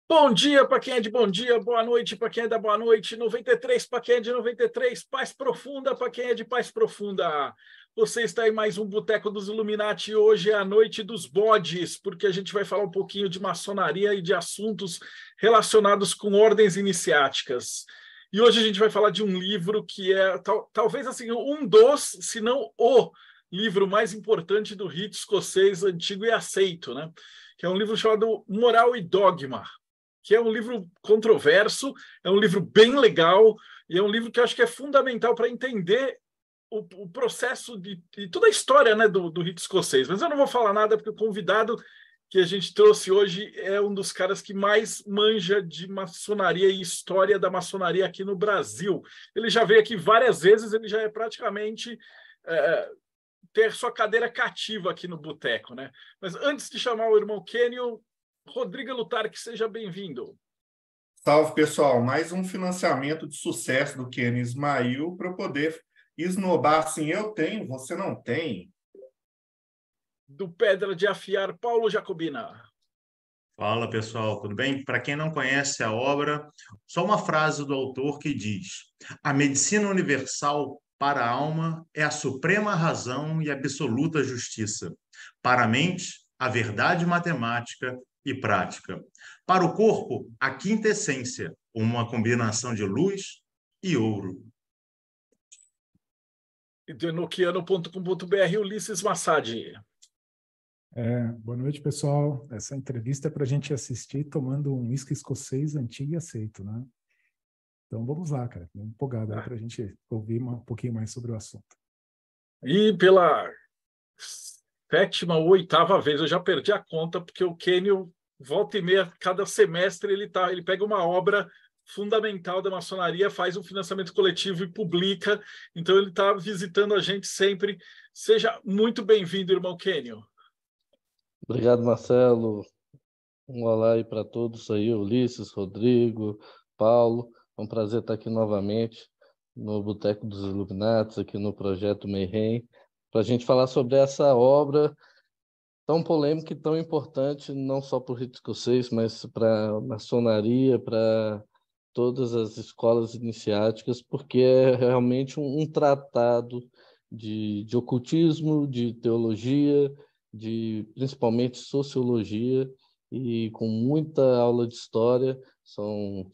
Bom dia para quem é de bom dia, boa noite para quem é da boa noite, 93 para quem é de 93, paz profunda para quem é de paz profunda. Você está em mais um Boteco dos Illuminati e hoje é a noite dos bodes, porque a gente vai falar um pouquinho de maçonaria e de assuntos relacionados com ordens iniciáticas. E hoje a gente vai falar de um livro que é talvez assim um dos, se não o livro mais importante do rito escocês antigo e aceito, né? Que é um livro chamado Moral e Dogma, que é um livro controverso, é um livro bem legal e é um livro que eu acho que é fundamental para entender o processo de toda a história, né, do rito escocês. Mas eu não vou falar nada porque o convidado que a gente trouxe hoje é um dos caras que mais manja de maçonaria e história da maçonaria aqui no Brasil. Ele já veio aqui várias vezes, ele já é praticamente ter sua cadeira cativa aqui no Boteco, né? Mas antes de chamar o irmão Kenio, Rodrigo Lutar, que seja bem-vindo. Salve, pessoal. Mais um financiamento de sucesso do Kenny Ismail para eu poder esnobar assim, eu tenho, você não tem. Do Pedra de Afiar, Paulo Jacobina. Fala pessoal, tudo bem? Para quem não conhece a obra, só uma frase do autor que diz: a medicina universal para a alma é a suprema razão e absoluta justiça. Para a mente, a verdade matemática e prática. Para o corpo, a quinta essência, uma combinação de luz e ouro. De nokiano.com.br, Ulisses Massad. Boa noite, pessoal. Essa entrevista é para a gente assistir tomando um uísque escocês antigo e aceito, né? Então vamos lá, cara. Estou empolgado aí para a gente ouvir um pouquinho mais sobre o assunto. E pela sétima ou oitava vez, eu já perdi a conta, porque o Kenio, volta e meia, cada semestre, ele pega uma obra fundamental da maçonaria, faz um financiamento coletivo e publica. Então ele está visitando a gente sempre. Seja muito bem-vindo, irmão Kenio. Obrigado, Marcelo. Um olá aí para todos aí, Ulisses, Rodrigo, Paulo. É um prazer estar aqui novamente no Boteco dos Illuminatis, aqui no Projeto Mayhem, para a gente falar sobre essa obra tão polêmica e tão importante, não só para o rito escocês, mas para a maçonaria, para todas as escolas iniciáticas, porque é realmente um tratado de ocultismo, de teologia, de principalmente sociologia, e com muita aula de história, são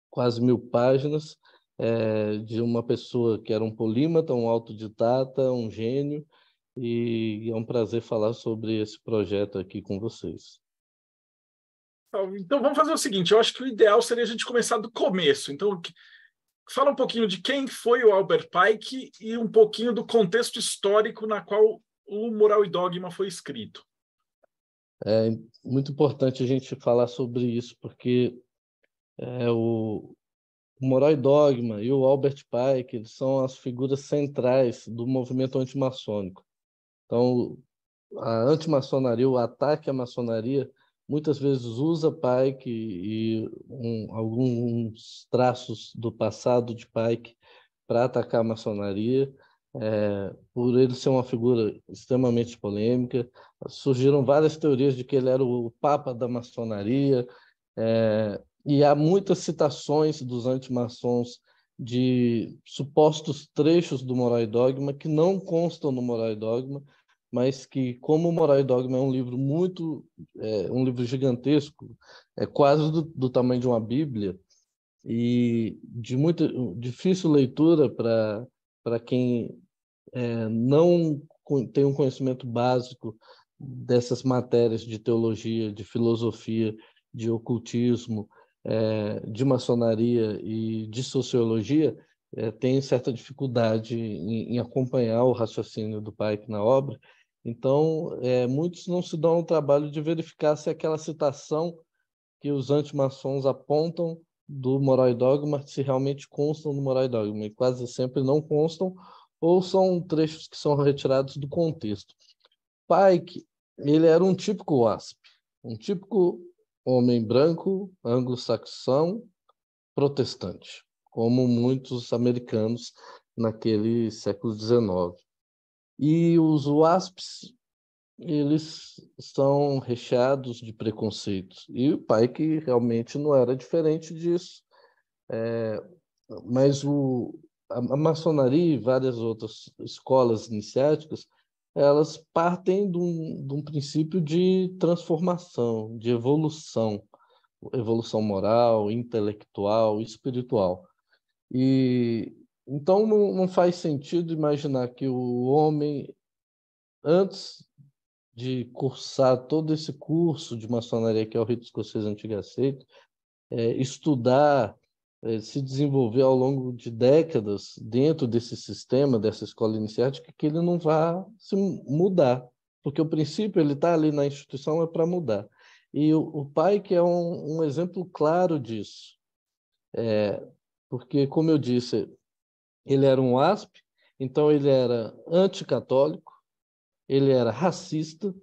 quase 1000 páginas, de uma pessoa que era um polímata, um autodidata, um gênio, e é um prazer falar sobre esse projeto aqui com vocês. Então vamos fazer o seguinte, eu acho que o ideal seria a gente começar do começo. Então, fala um pouquinho de quem foi o Albert Pike e um pouquinho do contexto histórico na qual o Moral e Dogma foi escrito. É muito importante a gente falar sobre isso, porque o Moral e Dogma e o Albert Pike, eles são as figuras centrais do movimento antimaçônico. Então, a antimaçonaria, o ataque à maçonaria, muitas vezes usa Pike e alguns traços do passado de Pike para atacar a maçonaria. Por ele ser uma figura extremamente polêmica, surgiram várias teorias de que ele era o papa da maçonaria, e há muitas citações dos antimaçons de supostos trechos do Moral e Dogma que não constam no Moral e Dogma, mas que, como o Moral e Dogma é um livro um livro gigantesco, é quase do tamanho de uma Bíblia, e de muito difícil leitura para quem não tem um conhecimento básico dessas matérias de teologia, de filosofia, de ocultismo, de maçonaria e de sociologia, tem certa dificuldade em acompanhar o raciocínio do Pike na obra. Então, muitos não se dão o trabalho de verificar se aquela citação que os antimaçons apontam do Moral e Dogma se realmente constam no Moral e Dogma, e quase sempre não constam, ou são trechos que são retirados do contexto. Pike, ele era um típico WASP, um típico homem branco, anglo-saxão, protestante, como muitos americanos naquele século XIX. E os WASPs eles são recheados de preconceitos. E o Pike realmente não era diferente disso. Mas a maçonaria e várias outras escolas iniciáticas, elas partem de um princípio de transformação, de evolução moral, intelectual, espiritual. E então não faz sentido imaginar que o homem, antes de cursar todo esse curso de maçonaria, que é o Rito Escocês Antigo e Aceito, estudar, se desenvolver ao longo de décadas dentro desse sistema, dessa escola iniciática, que ele não vá se mudar, porque o princípio ele está ali na instituição é para mudar. E o Pike é um exemplo claro disso, porque, como eu disse, ele era um WASP, então ele era anticatólico, ele era racista,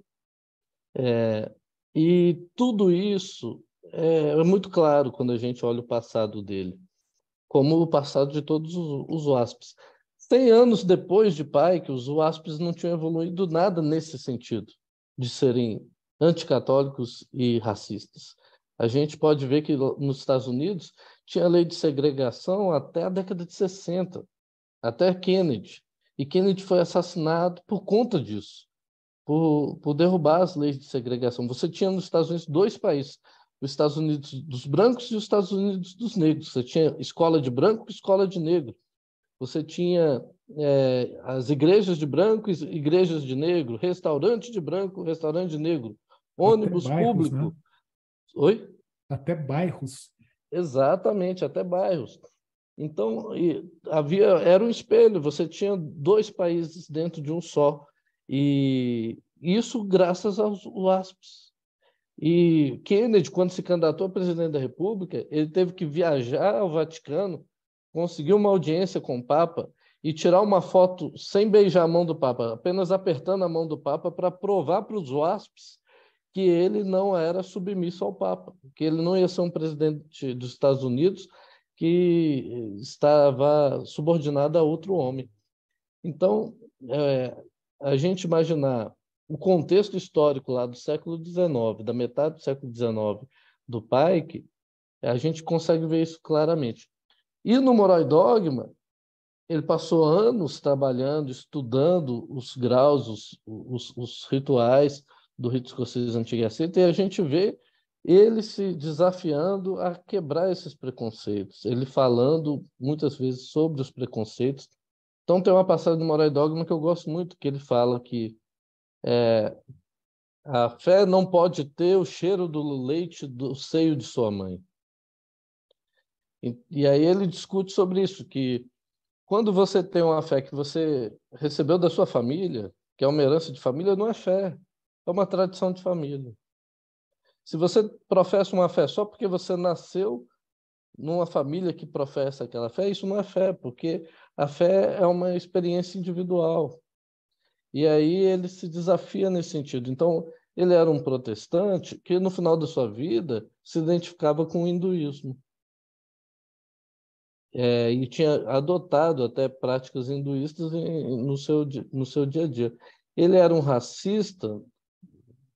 e tudo isso é muito claro quando a gente olha o passado dele, como o passado de todos os WASPs. 100 anos depois de Pike, os WASPs não tinham evoluído nada nesse sentido, de serem anticatólicos e racistas. A gente pode ver que nos Estados Unidos tinha lei de segregação até a década de 60, até Kennedy. E Kennedy foi assassinado por conta disso, por derrubar as leis de segregação. Você tinha nos Estados Unidos 2 países, os Estados Unidos dos brancos e os Estados Unidos dos negros. Você tinha escola de branco e escola de negro. Você tinha as igrejas de branco e igrejas de negro, restaurante de branco, restaurante de negro, ônibus até bairros, público. Né? Oi? Até bairros. Exatamente, até bairros. Então, era um espelho, você tinha 2 países dentro de um só. E isso graças aos WASPs. E Kennedy, quando se candidatou a presidente da República, ele teve que viajar ao Vaticano, conseguir uma audiência com o Papa e tirar uma foto sem beijar a mão do Papa, apenas apertando a mão do Papa para provar para os WASPs que ele não era submisso ao Papa, que ele não ia ser um presidente dos Estados Unidos que estava subordinado a outro homem. Então, a gente imaginar o contexto histórico lá do século XIX, da metade do século XIX, do Pike, a gente consegue ver isso claramente. E no Moral e Dogma, ele passou anos trabalhando, estudando os graus, os rituais do Rito Escocês Antigo e Aceito, e a gente vê ele se desafiando a quebrar esses preconceitos, ele falando muitas vezes sobre os preconceitos. Então tem uma passagem do Moral e Dogma que eu gosto muito, que ele fala que a fé não pode ter o cheiro do leite do seio de sua mãe. E aí ele discute sobre isso, que quando você tem uma fé que você recebeu da sua família, que é uma herança de família, não é fé, é uma tradição de família. Se você professa uma fé só porque você nasceu numa família que professa aquela fé, isso não é fé, porque a fé é uma experiência individual. E aí ele se desafia nesse sentido. Então, ele era um protestante que, no final da sua vida, se identificava com o hinduísmo. E tinha adotado até práticas hinduístas no seu dia a dia. Ele era um racista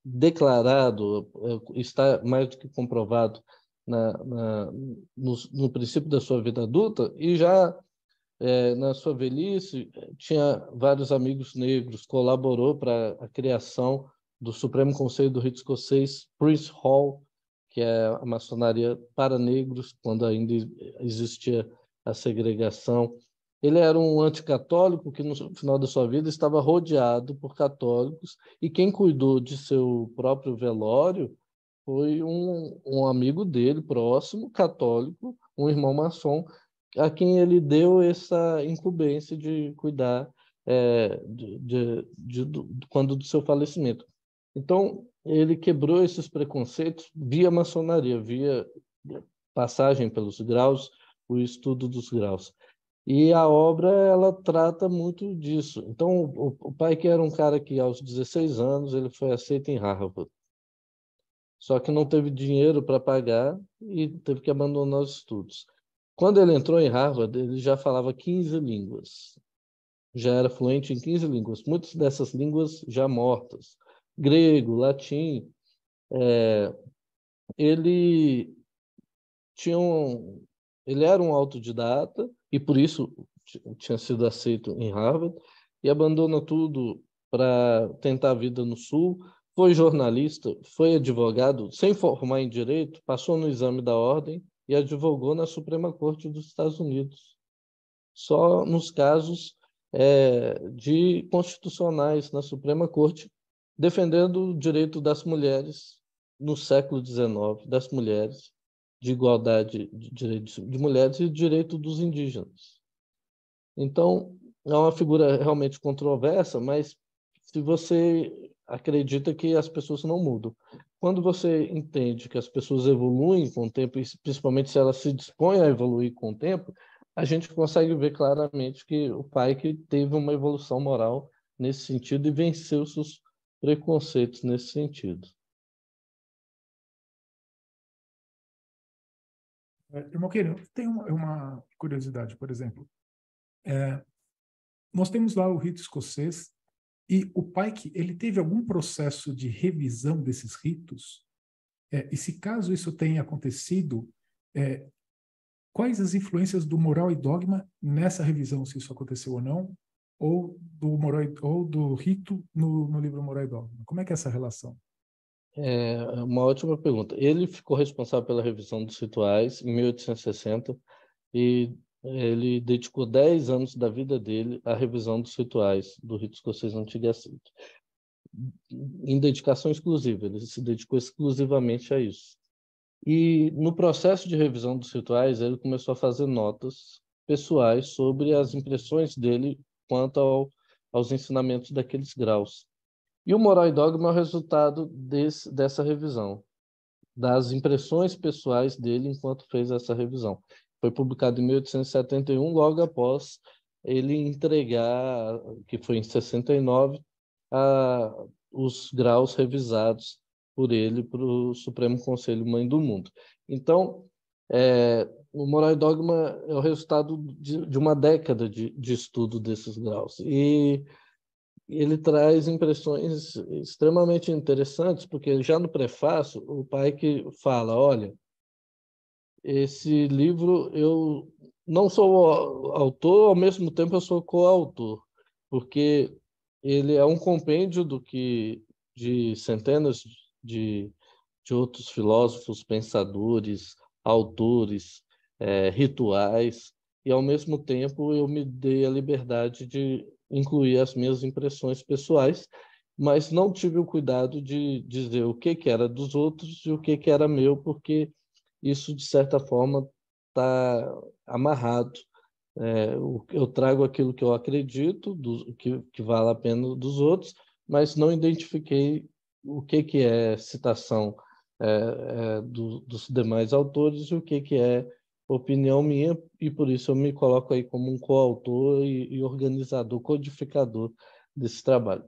declarado, está mais do que comprovado no princípio da sua vida adulta, e já na sua velhice tinha vários amigos negros, colaborou para a criação do Supremo Conselho do Rito Escocês, Prince Hall, que é a maçonaria para negros, quando ainda existia a segregação. Ele era um anticatólico que, no final da sua vida, estava rodeado por católicos, e quem cuidou de seu próprio velório foi um amigo dele, próximo, católico, um irmão maçom, a quem ele deu essa incumbência de cuidar quando do seu falecimento. Então, ele quebrou esses preconceitos via maçonaria, via passagem pelos graus, o estudo dos graus. E a obra, ela trata muito disso. Então, o Pike era um cara que, aos 16 anos, ele foi aceito em Harvard. Só que não teve dinheiro para pagar e teve que abandonar os estudos. Quando ele entrou em Harvard, ele já falava 15 línguas. Já era fluente em 15 línguas. Muitas dessas línguas já mortas. grego, latim. Ele ele era um autodidata e por isso tinha sido aceito em Harvard e abandona tudo para tentar a vida no Sul. Foi jornalista, foi advogado, sem formar em direito, passou no exame da ordem e advogou na Suprema Corte dos Estados Unidos. Só nos casos de constitucionais na Suprema Corte, defendendo o direito das mulheres no século XIX, das mulheres, de igualdade de direitos de mulheres e direito dos indígenas. Então, é uma figura realmente controversa, mas se você acredita que as pessoas não mudam. Quando você entende que as pessoas evoluem com o tempo, e principalmente se elas se dispõem a evoluir com o tempo, a gente consegue ver claramente que o pai que teve uma evolução moral nesse sentido e venceu seus preconceitos nesse sentido. Irmão Queiro, tem uma curiosidade, por exemplo. Nós temos lá o rito escocês e o Pike, ele teve algum processo de revisão desses ritos? E se caso isso tenha acontecido, quais as influências do Moral e Dogma nessa revisão, se isso aconteceu ou não, ou do rito no livro Moral e Dogma? Como é que é essa relação? É uma ótima pergunta. Ele ficou responsável pela revisão dos rituais em 1860 e ele dedicou 10 anos da vida dele à revisão dos rituais do rito escocês antigo e aceito. Em dedicação exclusiva, ele se dedicou exclusivamente a isso. E no processo de revisão dos rituais, ele começou a fazer notas pessoais sobre as impressões dele quanto aos ensinamentos daqueles graus. E o Moral e Dogma é o resultado dessa revisão, das impressões pessoais dele enquanto fez essa revisão. Foi publicado em 1871, logo após ele entregar, que foi em 69, os graus revisados por ele para o Supremo Conselho Mãe do Mundo. Então, o Moral e Dogma é o resultado de uma década de estudo desses graus. E ele traz impressões extremamente interessantes, porque já no prefácio, o pai que fala, olha, esse livro eu não sou autor, ao mesmo tempo eu sou coautor, porque ele é um compêndio de centenas de outros filósofos, pensadores, autores, rituais, e ao mesmo tempo eu me dei a liberdade de incluir as minhas impressões pessoais, mas não tive o cuidado de dizer o que era dos outros e o que era meu, porque isso, de certa forma, está amarrado. Eu trago aquilo que eu acredito, que vale a pena dos outros, mas não identifiquei o que é citação dos demais autores e o que é opinião minha, e por isso eu me coloco aí como um coautor e organizador, codificador desse trabalho.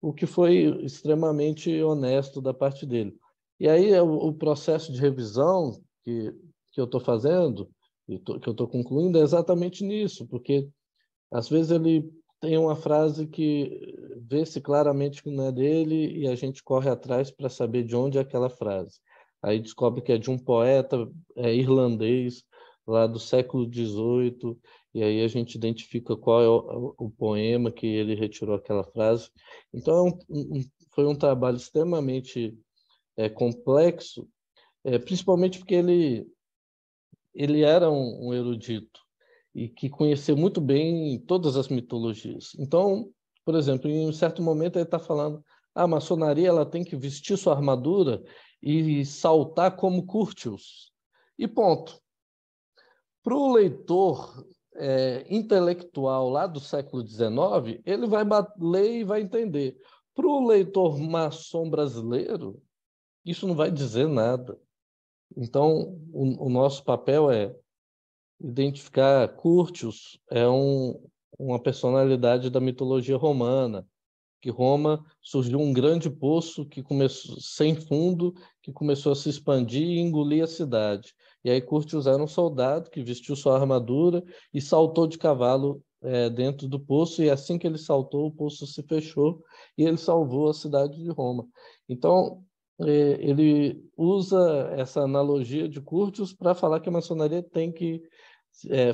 O que foi extremamente honesto da parte dele. E aí o processo de revisão que eu estou fazendo, que eu estou concluindo, é exatamente nisso, porque às vezes ele tem uma frase que vê-se claramente que não é dele e a gente corre atrás para saber de onde é aquela frase. Aí descobre que é de um poeta irlandês, lá do século XVIII, e aí a gente identifica qual é o poema que ele retirou aquela frase. Então, foi um trabalho extremamente complexo, principalmente porque ele era um erudito e que conhecia muito bem todas as mitologias. Então, por exemplo, em um certo momento ele está falando: a maçonaria ela tem que vestir sua armadura e saltar como Curtius. E ponto. Para o leitor intelectual lá do século XIX, ele vai ler e vai entender. Para o leitor maçom brasileiro, isso não vai dizer nada. Então, o nosso papel é identificar Curtius, uma personalidade da mitologia romana, que Roma surgiu um grande poço que começou sem fundo, que começou a se expandir e engolir a cidade. E aí Curtius era um soldado que vestiu sua armadura e saltou de cavalo dentro do poço, e assim que ele saltou, o poço se fechou e ele salvou a cidade de Roma. Então, ele usa essa analogia de Curtius para falar que a maçonaria tem que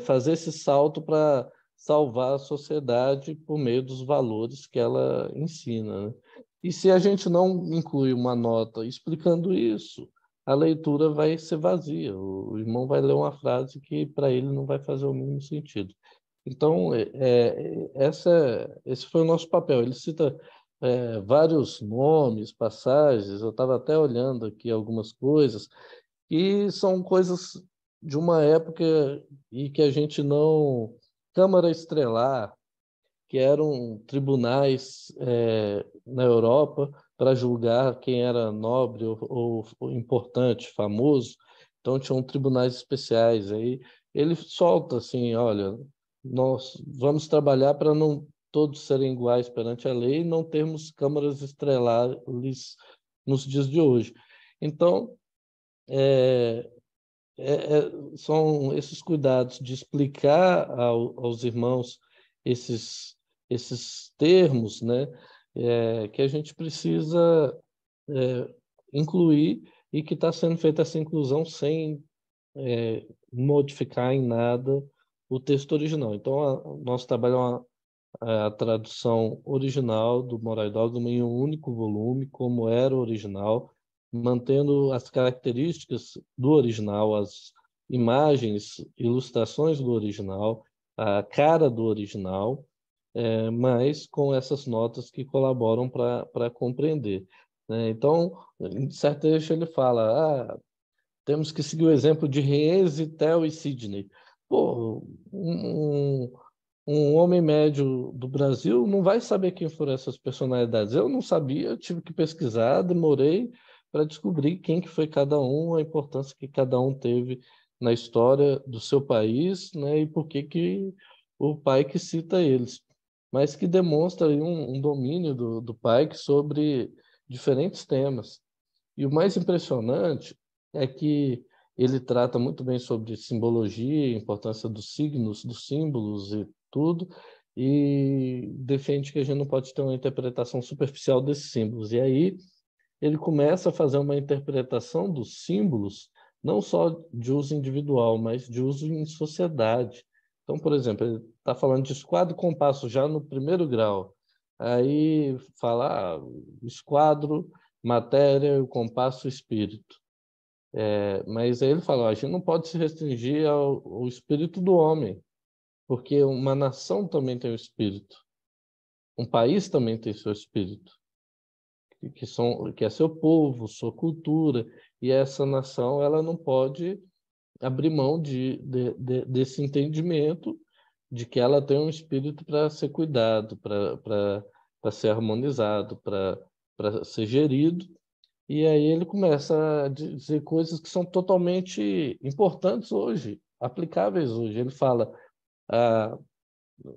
fazer esse salto para salvar a sociedade por meio dos valores que ela ensina, né? E se a gente não inclui uma nota explicando isso, a leitura vai ser vazia. O irmão vai ler uma frase que para ele não vai fazer o mínimo sentido. Então, esse foi o nosso papel. Ele cita vários nomes, passagens, eu estava até olhando aqui algumas coisas, e são coisas de uma época e que a gente não... Câmara Estrelar, que eram tribunais na Europa para julgar quem era nobre ou importante, famoso. Então, tinham tribunais especiais. Aí ele solta assim, olha, nós vamos trabalhar para não todos serem iguais perante a lei e não termos câmaras estrelares nos dias de hoje. Então, são esses cuidados de explicar aos irmãos esses termos, né, que a gente precisa incluir, e que está sendo feita essa inclusão sem modificar em nada o texto original. Então, o nosso trabalho é a tradução original do Moral e Dogma em um único volume, como era o original, mantendo as características do original, as imagens, ilustrações do original, a cara do original, mas com essas notas que colaboram para compreender, né? Então, em certo trecho ele fala, temos que seguir o exemplo de Reese, Tel e Sidney. Pô, um homem médio do Brasil não vai saber quem foram essas personalidades. Eu não sabia, tive que pesquisar, demorei para descobrir quem que foi cada um, a importância que cada um teve na história do seu país, né, e por que o Pike cita eles, mas que demonstra aí um domínio do Pike sobre diferentes temas. E o mais impressionante é que ele trata muito bem sobre simbologia, a importância dos signos, dos símbolos e tudo, e defende que a gente não pode ter uma interpretação superficial desses símbolos. E aí ele começa a fazer uma interpretação dos símbolos, não só de uso individual, mas de uso em sociedade. Então, por exemplo, ele está falando de esquadro e compasso já no primeiro grau. Aí fala esquadro, matéria, o compasso, espírito. Mas aí ele fala, a gente não pode se restringir ao espírito do homem, porque uma nação também tem o espírito, um país também tem seu espírito, que é seu povo, sua cultura, e essa nação ela não pode abrir mão desse entendimento de que ela tem um espírito para ser cuidado, para ser harmonizado, para ser gerido. E aí ele começa a dizer coisas que são totalmente importantes hoje, aplicáveis hoje. Ele fala,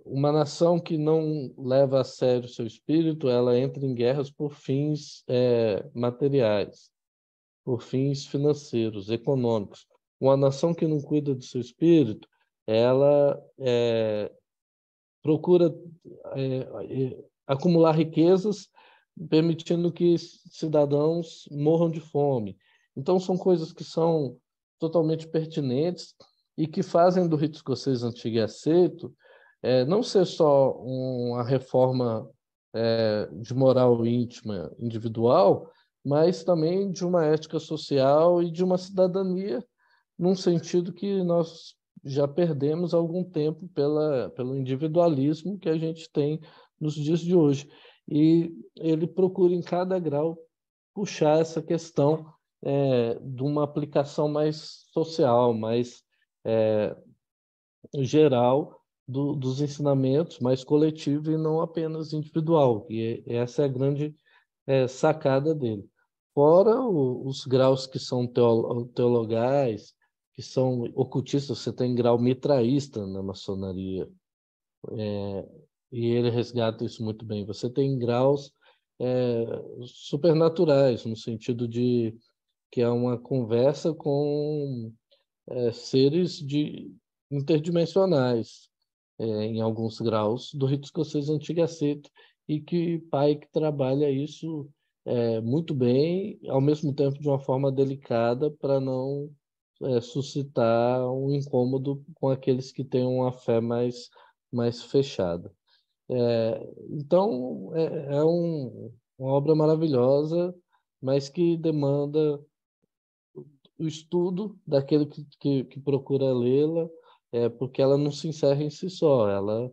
uma nação que não leva a sério seu espírito, ela entra em guerras por fins materiais, por fins financeiros, econômicos. Uma nação que não cuida do seu espírito, ela procura acumular riquezas, permitindo que cidadãos morram de fome. Então, são coisas que são totalmente pertinentes e que fazem do rito escocês antigo e aceito não ser só uma reforma de moral íntima individual, mas também de uma ética social e de uma cidadania, num sentido que nós já perdemos há algum tempo pelo individualismo que a gente tem nos dias de hoje. E ele procura, em cada grau, puxar essa questão de uma aplicação mais social, mais geral dos ensinamentos, mais coletivo e não apenas individual. E essa é a grande sacada dele. Fora os graus que são teologais, que são ocultistas, você tem grau mitraísta na maçonaria, e ele resgata isso muito bem. Você tem graus supernaturais, no sentido de que é uma conversa com seres interdimensionais. em alguns graus, do rito escocês antigo e aceito, e que Pike trabalha isso muito bem, ao mesmo tempo de uma forma delicada, para não suscitar um incômodo com aqueles que têm uma fé mais fechada. Então, uma obra maravilhosa, mas que demanda o estudo daquele que procura lê-la, porque ela não se encerra em si só, ela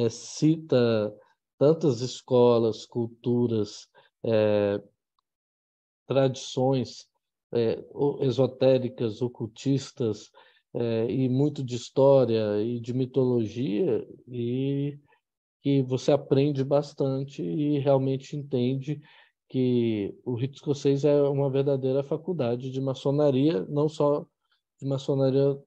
cita tantas escolas, culturas, tradições esotéricas, ocultistas, e muito de história e de mitologia, e que você aprende bastante e realmente entende que o rito escocês é uma verdadeira faculdade de maçonaria, não só de maçonaria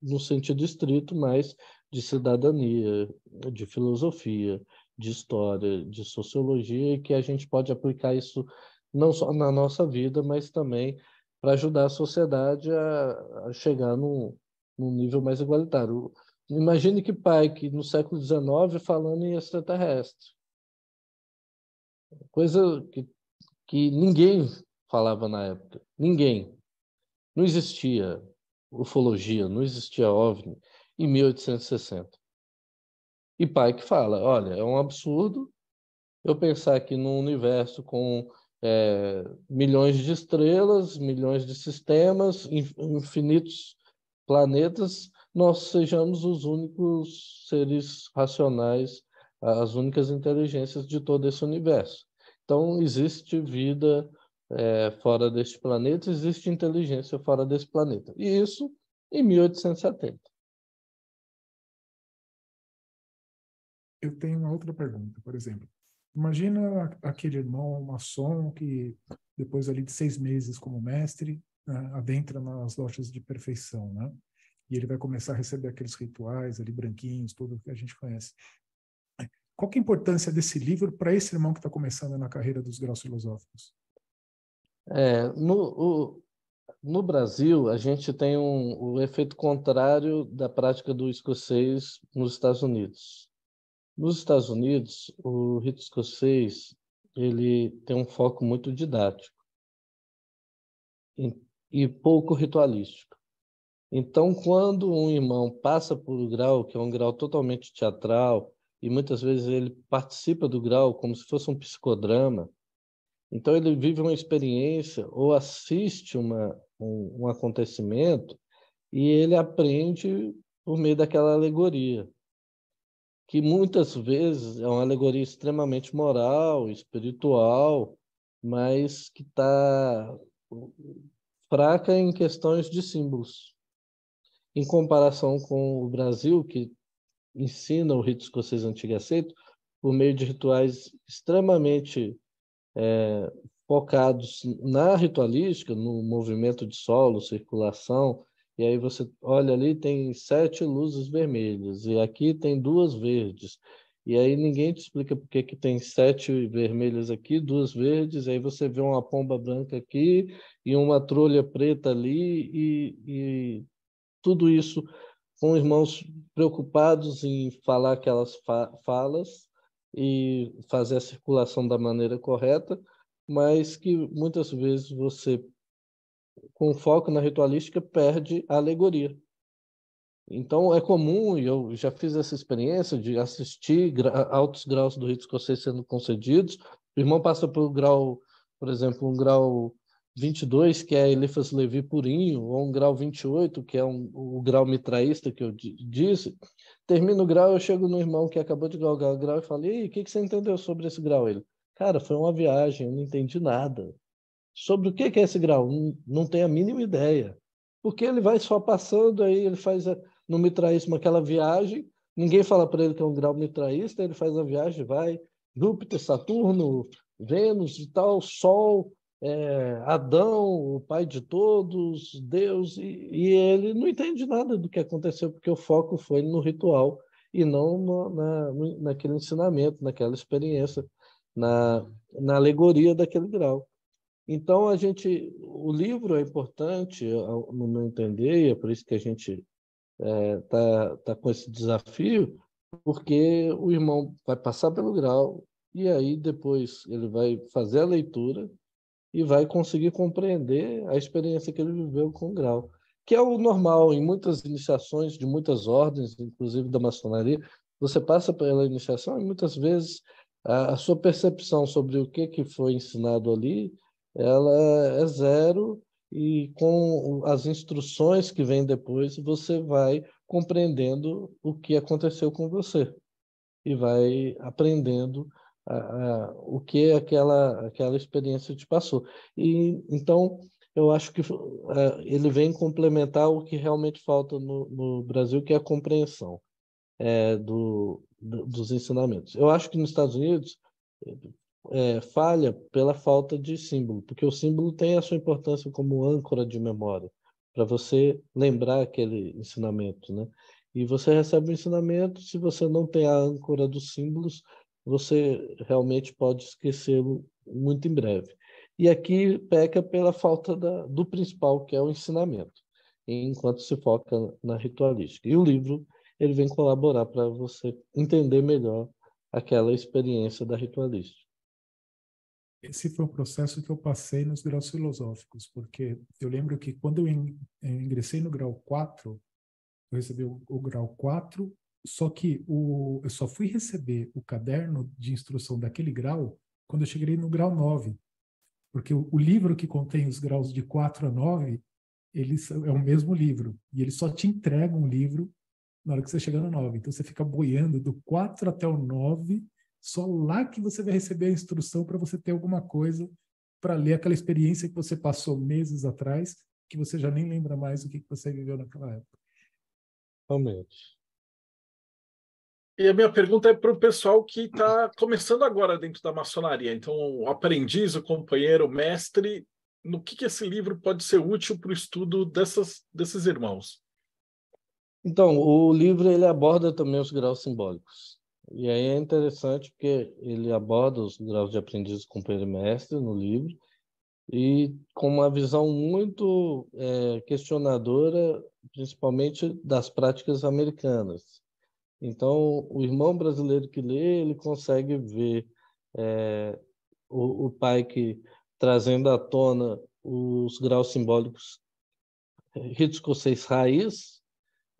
no sentido estrito, mas de cidadania, de filosofia, de história, de sociologia, e que a gente pode aplicar isso não só na nossa vida, mas também para ajudar a sociedade a chegar num nível mais igualitário. Imagine que Pike, no século XIX, falando em extraterrestre, coisa que ninguém falava na época, ninguém. Não existia ufologia, não existia OVNI em 1860. E Pike fala, olha, é um absurdo eu pensar que num universo com milhões de estrelas, milhões de sistemas, infinitos planetas, nós sejamos os únicos seres racionais, as únicas inteligências de todo esse universo. Então, existe vida fora deste planeta, existe inteligência fora desse planeta. E isso em 1870. Eu tenho uma outra pergunta, por exemplo. Imagina aquele irmão maçom que, depois ali de 6 meses como mestre, adentra nas lojas de perfeição, né? E ele vai começar a receber aqueles rituais ali branquinhos, tudo que a gente conhece. Qual que é a importância desse livro para esse irmão que está começando na carreira dos graus filosóficos? No Brasil, a gente tem o efeito contrário da prática do escocês nos Estados Unidos. Nos Estados Unidos, o rito escocês ele tem um foco muito didático e pouco ritualístico. Então, quando um irmão passa por um grau, que é um grau totalmente teatral, e muitas vezes ele participa do grau como se fosse um psicodrama, então ele vive uma experiência ou assiste um acontecimento e ele aprende por meio daquela alegoria, que muitas vezes é uma alegoria extremamente moral, espiritual, mas que está fraca em questões de símbolos. Em comparação com o Brasil, que ensina o rito escocês antigo e aceito por meio de rituais extremamente focados na ritualística, no movimento de solo, circulação, e aí você olha ali, tem 7 luzes vermelhas, e aqui tem 2 verdes, e aí ninguém te explica por que tem 7 vermelhas aqui, 2 verdes, aí você vê uma pomba branca aqui, e uma trolha preta ali, e tudo isso com irmãos preocupados em falar aquelas falas e fazer a circulação da maneira correta, mas que muitas vezes você, com foco na ritualística, perde a alegoria. Então, é comum, e eu já fiz essa experiência de assistir altos graus do rito escocês sendo concedidos. O irmão passa por grau, por exemplo, um grau 22, que é Eliphas Levi purinho, ou um grau 28, que é o grau mitraísta que eu disse. Termino o grau, eu chego no irmão que acabou de galgar o grau e falo, e aí, o que você entendeu sobre esse grau? Ele, cara, foi uma viagem, eu não entendi nada. Sobre o que é esse grau? Não tenho a mínima ideia. Porque ele vai só passando, aí ele faz no mitraísmo aquela viagem, ninguém fala para ele que é um grau mitraísta, ele faz a viagem, vai Júpiter, Saturno, Vênus e tal, Sol, Adão, o pai de todos, Deus, e ele não entende nada do que aconteceu, porque o foco foi no ritual e não naquele ensinamento, naquela experiência, na alegoria daquele grau. Então, o livro é importante, no meu entender, e é por isso que a gente tá com esse desafio, porque o irmão vai passar pelo grau e aí depois ele vai fazer a leitura e vai conseguir compreender a experiência que ele viveu com o grau, que é o normal em muitas iniciações de muitas ordens, inclusive da maçonaria. Você passa pela iniciação e muitas vezes a sua percepção sobre o que foi ensinado ali, ela é zero, e com as instruções que vêm depois, você vai compreendendo o que aconteceu com você e vai aprendendo o que aquela experiência te passou. E então eu acho que ele vem complementar o que realmente falta no Brasil, que é a compreensão dos ensinamentos. Eu acho que nos Estados Unidos falha pela falta de símbolo, porque o símbolo tem a sua importância como âncora de memória, para você lembrar aquele ensinamento, né? E você recebe o ensinamento, se você não tem a âncora dos símbolos, você realmente pode esquecê-lo muito em breve. E aqui peca pela falta do principal, que é o ensinamento, enquanto se foca na ritualística. E o livro ele vem colaborar para você entender melhor aquela experiência da ritualística. Esse foi um processo que eu passei nos graus filosóficos, porque eu lembro que quando eu ingressei no grau 4, eu recebi o grau 4, só que eu só fui receber o caderno de instrução daquele grau quando eu cheguei no grau 9, porque o livro que contém os graus de 4 a 9, é o mesmo livro, e eles só te entregam um livro na hora que você chega no 9. Então você fica boiando do 4 até o 9, só lá que você vai receber a instrução para você ter alguma coisa para ler aquela experiência que você passou meses atrás, que você já nem lembra mais o que você viveu naquela época. Realmente. E a minha pergunta é para o pessoal que está começando agora dentro da maçonaria. Então, o aprendiz, o companheiro, o mestre, no que esse livro pode ser útil para o estudo desses irmãos? Então, o livro ele aborda também os graus simbólicos. E aí é interessante porque ele aborda os graus de aprendiz, companheiro e mestre no livro, e com uma visão muito questionadora, principalmente das práticas americanas. Então, o irmão brasileiro que lê, ele consegue ver o pai que trazendo à tona os graus simbólicos rito escocês raiz,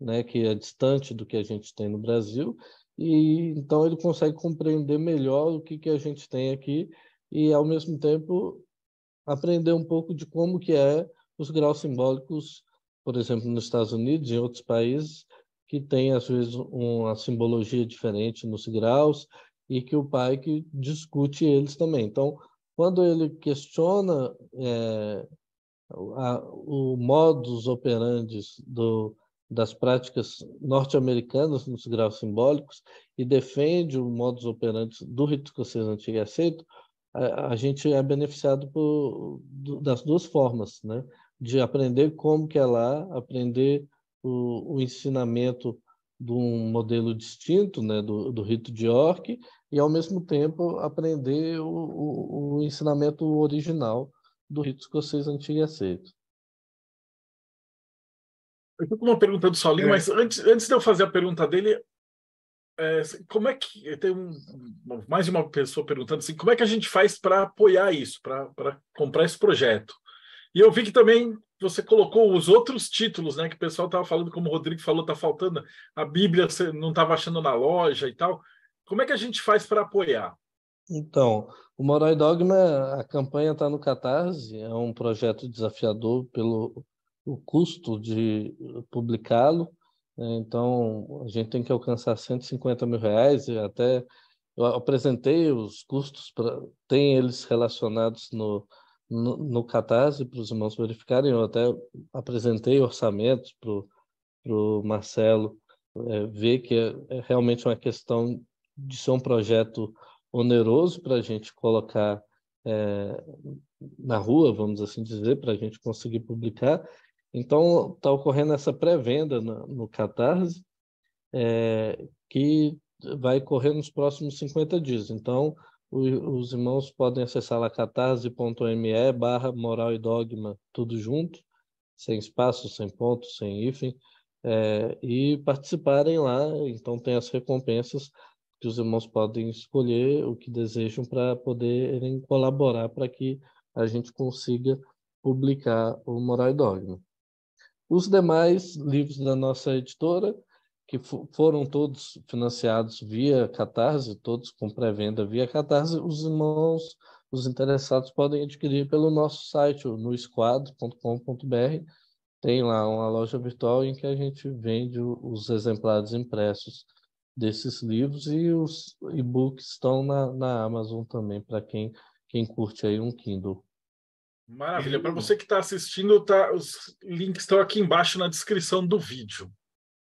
né, que é distante do que a gente tem no Brasil, e então ele consegue compreender melhor o que a gente tem aqui e, ao mesmo tempo, aprender um pouco de como que é os graus simbólicos, por exemplo, nos Estados Unidos e em outros países, que tem, às vezes, uma simbologia diferente nos graus e que o pai que discute eles também. Então, quando ele questiona o modus operandi das práticas norte-americanas nos graus simbólicos e defende o modus operandi do rito escocês antigo e aceito, a gente é beneficiado das duas formas, né? De aprender como que é lá, aprender o ensinamento de um modelo distinto, né? Do rito de York, e, ao mesmo tempo, aprender o ensinamento original do rito escocês antigo e aceito. Eu estou com uma pergunta do Saulinho, mas antes de eu fazer a pergunta dele, como é que tem mais de uma pessoa perguntando assim, como é que a gente faz para apoiar isso, para comprar esse projeto? E eu vi que também você colocou os outros títulos, né? Que o pessoal estava falando, como o Rodrigo falou, está faltando a Bíblia, você não estava achando na loja e tal. Como é que a gente faz para apoiar? Então, o Moral e Dogma, a campanha está no Catarse, é um projeto desafiador pelo o custo de publicá-lo. Então, a gente tem que alcançar R$150 mil, e até eu apresentei os custos, tem eles relacionados no Catarse para os irmãos verificarem. Eu até apresentei orçamentos para o Marcelo ver que é realmente uma questão de ser um projeto oneroso para a gente colocar na rua, vamos assim dizer, para a gente conseguir publicar. Então, está ocorrendo essa pré-venda no Catarse, que vai correr nos próximos 50 dias. Então, os irmãos podem acessar lá catarse.me/moral e dogma, tudo junto, sem espaço, sem ponto, sem hífen, e participarem lá. Então, tem as recompensas que os irmãos podem escolher o que desejam para poderem colaborar para que a gente consiga publicar o Moral e Dogma. Os demais livros da nossa editora, que foram todos financiados via Catarse, todos com pré-venda via Catarse, os irmãos, os interessados podem adquirir pelo nosso site, no esquadro.com.br. Tem lá uma loja virtual em que a gente vende os exemplares impressos desses livros, e os e-books estão na Amazon também, para quem curte aí um Kindle. Maravilha. Para você que está assistindo, os links estão aqui embaixo na descrição do vídeo.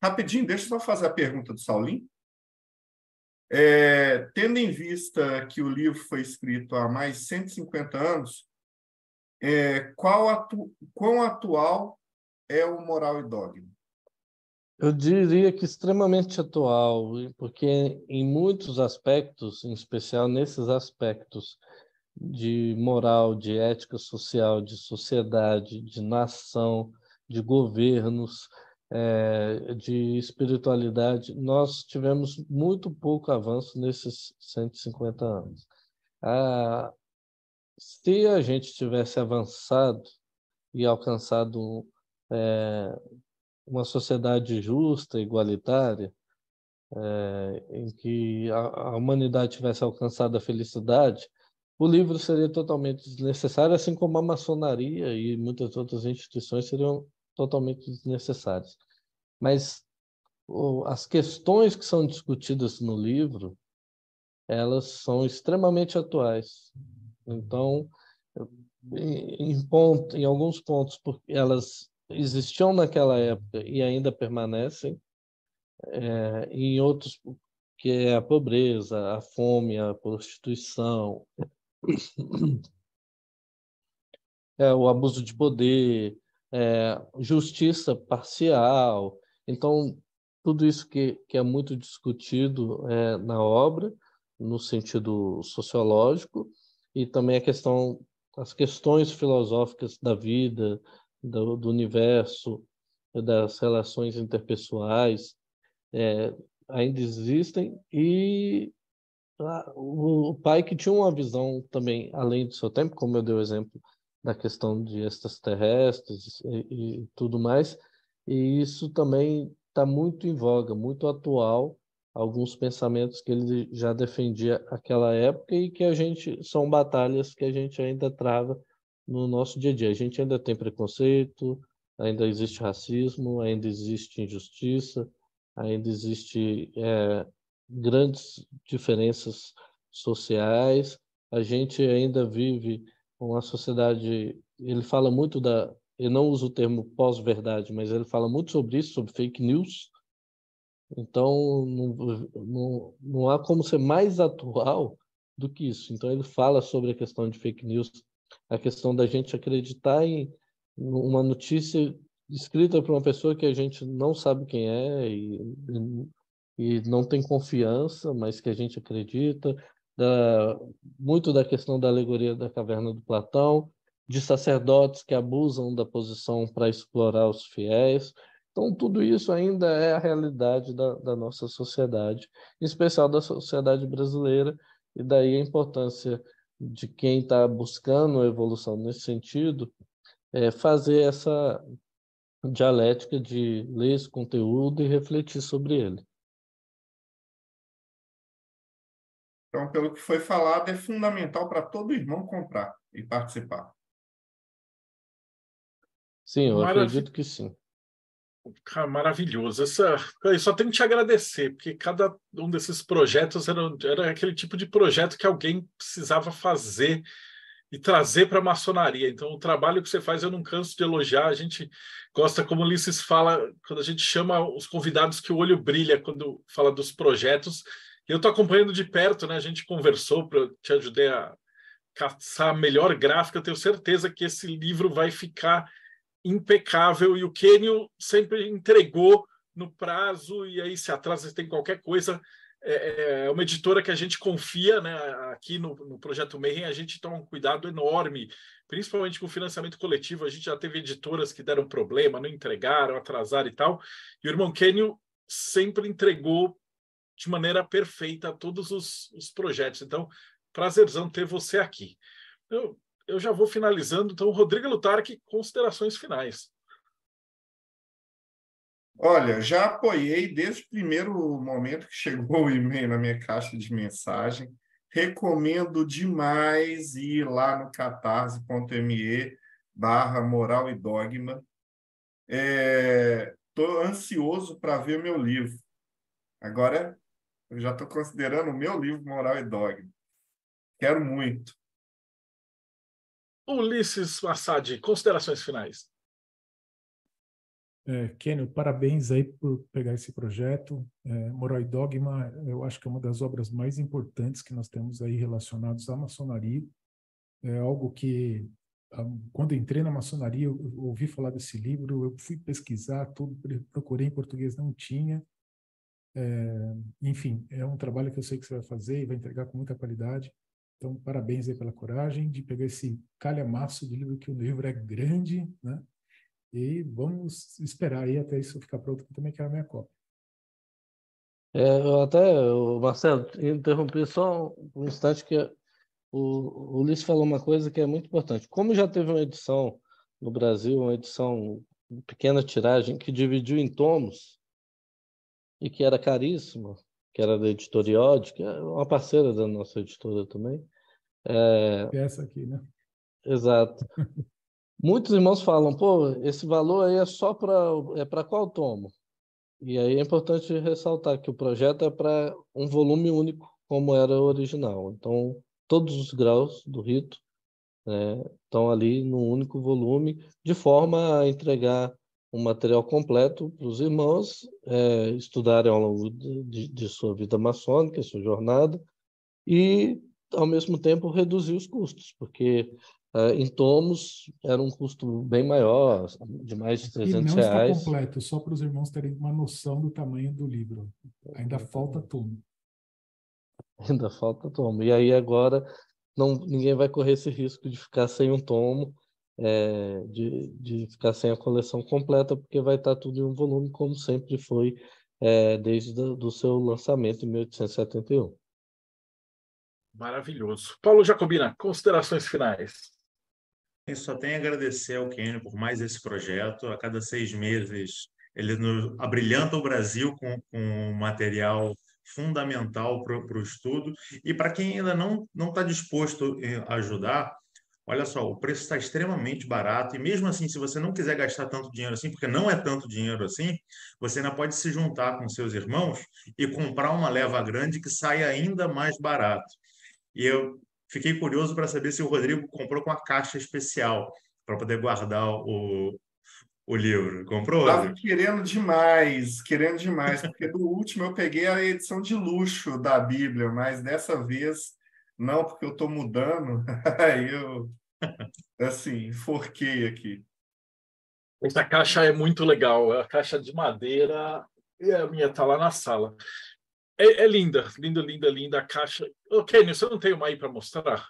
Rapidinho, deixa eu só fazer a pergunta do Saulinho. Tendo em vista que o livro foi escrito há mais de 150 anos, quão atual é o Moral e Dogma? Eu diria que extremamente atual, porque em muitos aspectos, em especial nesses aspectos de moral, de ética social, de sociedade, de nação, de governos, de espiritualidade, nós tivemos muito pouco avanço nesses 150 anos. Se a gente tivesse avançado e alcançado uma sociedade justa, igualitária, em que a humanidade tivesse alcançado a felicidade, o livro seria totalmente desnecessário, assim como a maçonaria e muitas outras instituições seriam totalmente desnecessárias. Mas as questões que são discutidas no livro, elas são extremamente atuais. Então, em alguns pontos, porque elas existiam naquela época e ainda permanecem, em outros, que é a pobreza, a fome, a prostituição, o abuso de poder, justiça parcial. Então, tudo isso que é muito discutido na obra, no sentido sociológico, e também as questões filosóficas da vida, do universo, das relações interpessoais, ainda existem. E o pai, que tinha uma visão também além do seu tempo, como eu dei o exemplo da questão de extraterrestres e tudo mais, e isso também está muito em voga, muito atual, alguns pensamentos que ele já defendia naquela época e que são batalhas que a gente ainda trava no nosso dia a dia. A gente ainda tem preconceito, ainda existe racismo, ainda existe injustiça, ainda existe grandes diferenças sociais. A gente ainda vive uma sociedade. Ele fala muito ele não usa o termo pós-verdade, mas ele fala muito sobre isso, sobre fake news. Então, não há como ser mais atual do que isso. Então, ele fala sobre a questão de fake news, a questão da gente acreditar em uma notícia escrita por uma pessoa que a gente não sabe quem é e não tem confiança, mas que a gente acredita. Muito da questão da alegoria da caverna do Platão, de sacerdotes que abusam da posição para explorar os fiéis. Então, tudo isso ainda é a realidade da nossa sociedade, em especial da sociedade brasileira, e daí a importância de quem está buscando a evolução nesse sentido, fazer essa dialética de ler esse conteúdo e refletir sobre ele. Então, pelo que foi falado, é fundamental para todo irmão comprar e participar. Sim, eu acredito que sim. Cara, maravilhoso. Eu só tenho que te agradecer, porque cada um desses projetos era aquele tipo de projeto que alguém precisava fazer e trazer para a maçonaria. Então, o trabalho que você faz, eu não canso de elogiar. A gente gosta, como o Ulisses fala, quando a gente chama os convidados, que o olho brilha quando fala dos projetos. Eu estou acompanhando de perto, né? A gente conversou, te ajudei a caçar a melhor gráfica. Eu tenho certeza que esse livro vai ficar impecável, e o Kênio sempre entregou no prazo, e aí se atrasa, se tem qualquer coisa, é uma editora que a gente confia, né? Aqui no Projeto Mayhem a gente toma um cuidado enorme, principalmente com o financiamento coletivo. A gente já teve editoras que deram problema, não entregaram, atrasaram e tal. E o irmão Kenio sempre entregou de maneira perfeita todos os projetos. Então, prazerzão ter você aqui. Eu já vou finalizando. Então, Rodrigo Lutarque, considerações finais. Olha, já apoiei desde o primeiro momento que chegou o e-mail na minha caixa de mensagem. Recomendo demais ir lá no catarse.me/Moral e Dogma. Estou ansioso para ver meu livro. Agora, eu já estou considerando o meu livro Moral e Dogma. Quero muito. Ulisses Massad, considerações finais. Kenio, parabéns aí por pegar esse projeto. Moral e Dogma, eu acho que é uma das obras mais importantes que nós temos aí relacionados à maçonaria. É algo que, quando entrei na maçonaria, eu ouvi falar desse livro, eu fui pesquisar tudo, procurei em português, não tinha. Enfim, é um trabalho que eu sei que você vai fazer e vai entregar com muita qualidade. Então, parabéns aí pela coragem de pegar esse calhamaço de livro, que o livro é grande, né? E vamos esperar aí até isso ficar pronto, que eu também quero a minha cópia. Marcelo, interrompi só um instante, que o Ulisses falou uma coisa que é muito importante. Como já teve uma edição no Brasil, uma edição de pequena tiragem, que dividiu em tomos e que era caríssima, que era da Editorial, que é uma parceira da nossa editora também. Essa aqui, né? Exato. Muitos irmãos falam, pô, esse valor aí é só para qual tomo? E aí é importante ressaltar que o projeto é para um volume único, como era o original. Então, todos os graus do rito, né, estão ali num único volume, de forma a entregar um material completo para os irmãos estudarem ao longo de sua vida maçônica, sua jornada, e, ao mesmo tempo, reduzir os custos, porque em tomos era um custo bem maior, de mais de E R$300. não está completo, só para os irmãos terem uma noção do tamanho do livro. Ainda falta tomo. Ainda falta tomo. E aí agora ninguém vai correr esse risco de ficar sem um tomo, de ficar sem a coleção completa, porque vai estar tudo em um volume, como sempre foi desde do seu lançamento em 1871. Maravilhoso. Paulo Jacobina, considerações finais. Eu só tenho a agradecer ao Kenio por mais esse projeto. A cada 6 meses, ele abrilhanta o Brasil com material fundamental para o estudo. E para quem ainda não está disposto a ajudar, olha só, o preço está extremamente barato. E mesmo assim, se você não quiser gastar tanto dinheiro assim, porque não é tanto dinheiro assim, você ainda pode se juntar com seus irmãos e comprar uma leva grande que sai ainda mais barato. E eu fiquei curioso para saber se o Rodrigo comprou com a caixa especial para poder guardar o livro. Comprou, Estava Rodrigo? querendo demais, porque do último eu peguei a edição de luxo da Bíblia, mas dessa vez não, porque eu estou mudando. Aí eu, assim, forquei aqui. Essa caixa é muito legal. É a caixa de madeira e a minha está lá na sala. É linda, linda, linda, linda a caixa. Ô, Kenio, você não tem uma aí para mostrar?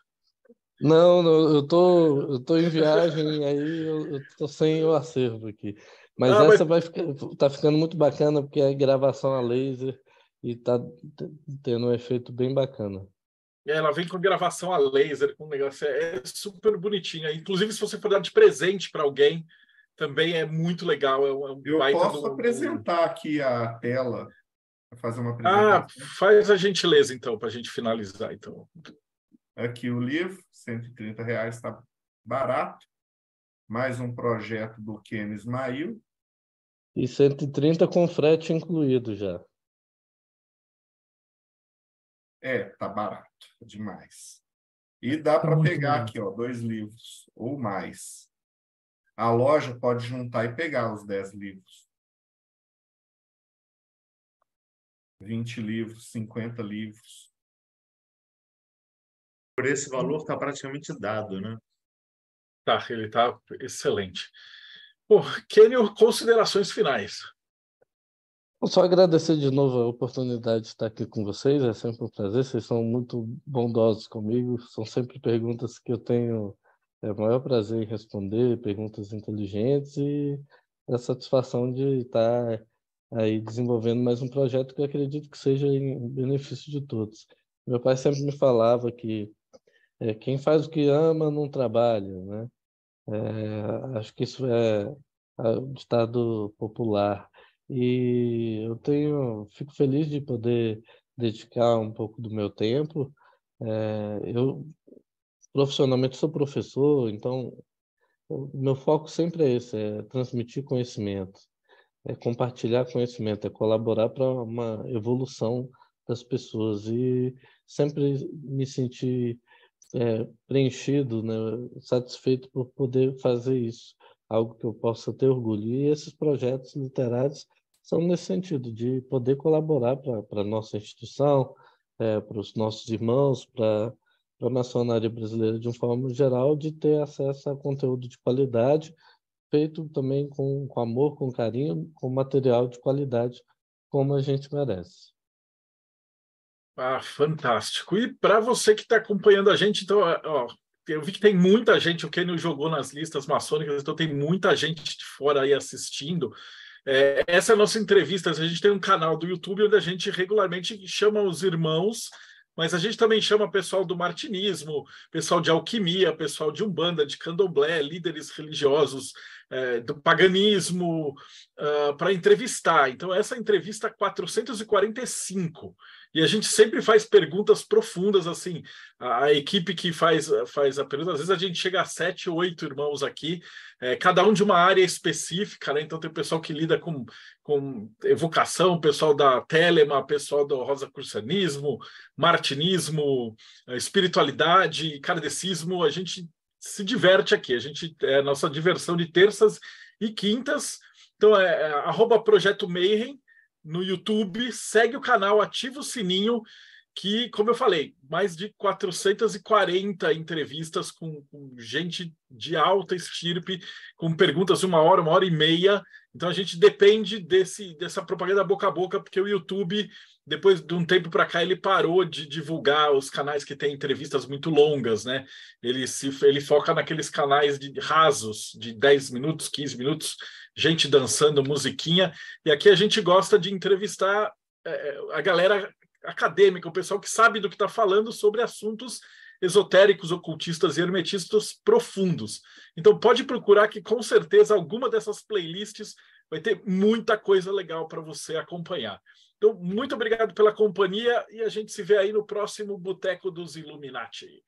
Não, eu tô em viagem, aí eu tô sem o acervo aqui. Mas Mas essa tá ficando muito bacana, porque é gravação a laser e tá tendo um efeito bem bacana. ela vem com gravação a laser, com um negócio. É super bonitinha. Inclusive, se você for dar de presente para alguém, também é muito legal. É um Eu baita posso apresentar aqui a tela, fazer uma Ah, apresentação. faz a gentileza, então, para a gente finalizar. Então. Aqui o livro, R$130 está barato. Mais um projeto do Kenio Ismail. E 130 com frete incluído já. Tá barato demais. E dá para muito pegar barato. aqui, ó, 2 livros ou mais. A loja pode juntar e pegar os 10 livros. 20 livros, 50 livros. Por esse valor está praticamente dado, né? Tá, ele tá excelente. Pô, Kenio, considerações finais. Só agradecer de novo a oportunidade de estar aqui com vocês, é sempre um prazer, vocês são muito bondosos comigo, são sempre perguntas que eu tenho o maior prazer em responder, perguntas inteligentes e a satisfação de estar aí desenvolvendo mais um projeto que eu acredito que seja em benefício de todos. Meu pai sempre me falava que quem faz o que ama não trabalha, né? Acho que isso é um ditado popular. E fico feliz de poder dedicar um pouco do meu tempo. Eu profissionalmente sou professor, então o meu foco sempre é esse, é transmitir conhecimento, é compartilhar conhecimento, é colaborar para uma evolução das pessoas e sempre me sentir preenchido, né, satisfeito por poder fazer isso, algo que eu possa ter orgulho. E esses projetos literários são nesse sentido, de poder colaborar para a nossa instituição, para os nossos irmãos, para a maçonaria brasileira de uma forma geral, de ter acesso a conteúdo de qualidade, feito também com amor, com carinho, com material de qualidade, como a gente merece. Ah, fantástico. E para você que está acompanhando a gente, então, ó, eu vi que tem muita gente, o Kenio jogou nas listas maçônicas, então tem muita gente de fora aí assistindo. Essa é a nossa entrevista. A gente tem um canal do YouTube onde a gente regularmente chama os irmãos, mas a gente também chama pessoal do martinismo, pessoal de alquimia, pessoal de umbanda, de candomblé, líderes religiosos, do paganismo, para entrevistar. Então, essa entrevista 445. E a gente sempre faz perguntas profundas, assim. A equipe que faz a pergunta, às vezes a gente chega a 7 ou 8 irmãos aqui, cada um de uma área específica, né? Então tem o pessoal que lida com evocação, pessoal da Telema, pessoal do rosacrucianismo, martinismo, espiritualidade, kardecismo. A gente se diverte aqui, a nossa diversão de terças e quintas. Então @Projeto Mayhem no YouTube, segue o canal, ativa o sininho, que, como eu falei, mais de 440 entrevistas com gente de alta estirpe, com perguntas de 1 hora e meia. Então a gente depende dessa propaganda boca a boca, porque o YouTube, depois de um tempo para cá, ele parou de divulgar os canais que têm entrevistas muito longas, né? Ele foca naqueles canais rasos, de 10 minutos, 15 minutos, gente dançando, musiquinha. E aqui a gente gosta de entrevistar a galera acadêmica, o pessoal que sabe do que está falando sobre assuntos esotéricos, ocultistas e hermetistas profundos. Então pode procurar que com certeza alguma dessas playlists vai ter muita coisa legal para você acompanhar. Então, muito obrigado pela companhia e a gente se vê aí no próximo Boteco dos Illuminati.